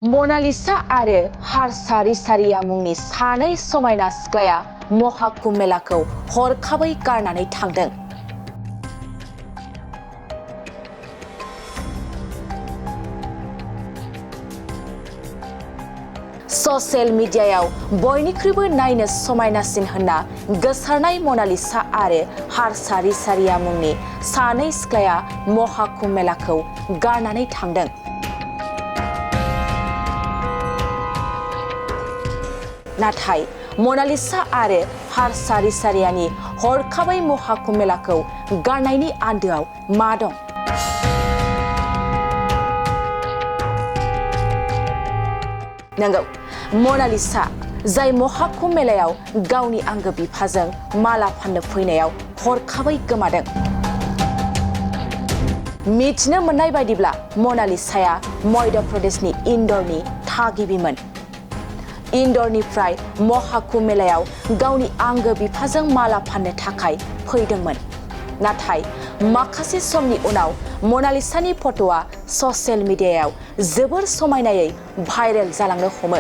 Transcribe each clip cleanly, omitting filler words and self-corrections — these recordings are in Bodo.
मनालिसा आरो हारसा रिसारिया मुंनि सानै समायना सिख्लाया महाकुम्भ मेलाखौ हरखाबै गारनानै थांदों। ससियेल मिडियायाव बयनिख्रुइबो नायनो समायनासिन होनना गोसारनाय मनालिसा आरो हारसा रिसारिया मुंनि सानै सिख्लाया महाकुम्भ मेलाखौ गारनानै थांदों। नाथाय मनालिसा आरो हारसा रिसारियानि हरखाबै महाकुम्भ मेलाखौ गारनायनि आन्दोआव मा दं? नंगौ, मनालिसा जाय महाकुम्भ मेलायाव गावनि आंगो बिफाजों माला फाननो फैनायाव हरखाबै गोमादों। मिथिनो मोननाय बायदिब्ला मनालिसाया मध्य प्रदेशनि इन्दौरनि थागिबिमोन। इन्दौरनिफ्राय महाकुम्भ मेलायाव गावनि आंगो बिफाजों माला फाननो थाखाय फैदोंमोन। नाथाय माखासे समनि उनाव मनालिसानि फट'आ ससियेल मिडियायाव जोबोर समायनायै भाइरेल जालांनो हमो।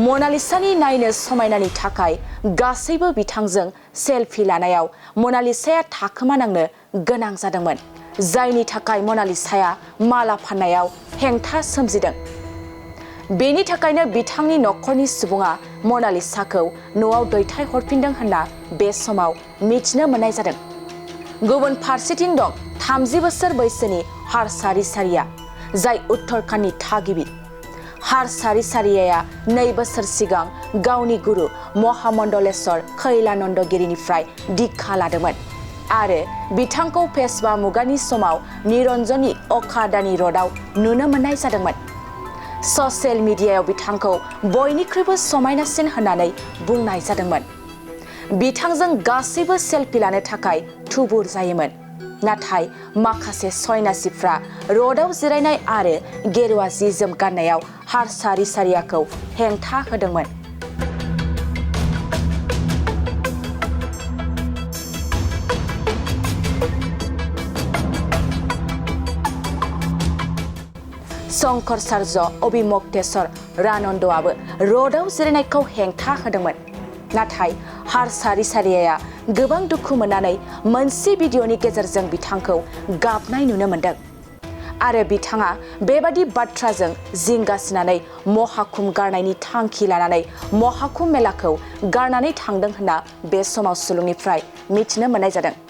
मनालिसानि नायनो समायनानि थाखाय गासैबो बिथांजों सेलफि लानायाव मनालिसाया थाखोमानांनो गोनां जादोंमोन, जायनि थाखाय मनालिसाया माला फाननायाव हेंथा सोमजिदों। बेनि थाखायनो बिथांनि नखरनि सुबुङा मनालिसाखौ न'आव दैथायहरफिनदों होनना बे समाव मिथिनो मोननाय जादों। गुबुन फारसेथिं दं 30 बोसोर बैसोनि हारसा रिसारिया, जाय उत्तराखंडनि थागिबि। हारसा रिसारियाया 2 बोसोर सिगां गावनि गुरु महामंडलेश्वर कैलानन्द गिरिनिफ्राय दीक्षा लादोंमोन आरो बिथांखौ पेशवा मुगानि समाव निरन्जनी अखादानि र'डआव नुनो मोननाय जादोंमोन। ससियेल मिडियायाव बिथांखौ बयनिख्रुइबो समायनासिन होननानै बुंनाय जादोंमोन। बिथांजों गासैबो सेलफि लानो थाखाय थुबुर जायोमोन। नाथाय माखासे सन्यासिफ्रा र'डआव जिरायनाय आरो गेरुवा जि जोम गाननायाव हारसा रिसारियाखौ हेंथा होदोंमोन। शंकराचार्य अभिमोक्तेश्वर रानन्दआबो र'डआव जिरायनायखौ हेंथा होदोंमोन। नाथाय हारसा रिसारियाया गोबां दुखु मोननानै मोनसे भिडिअनि गेजेरजों बिथांखौ गाबनाय नुनो मोनदों आरो बिथाङा बेबादि बाथ्राजों जिंगासिनानै महाकुम्भ गारनायनि थांखि लानानै महाकुम्भ मेलाखौ गारनानै थांदों होनना बे समाव सुलुंनिफ्राय मिथिनो मोननाय जादों।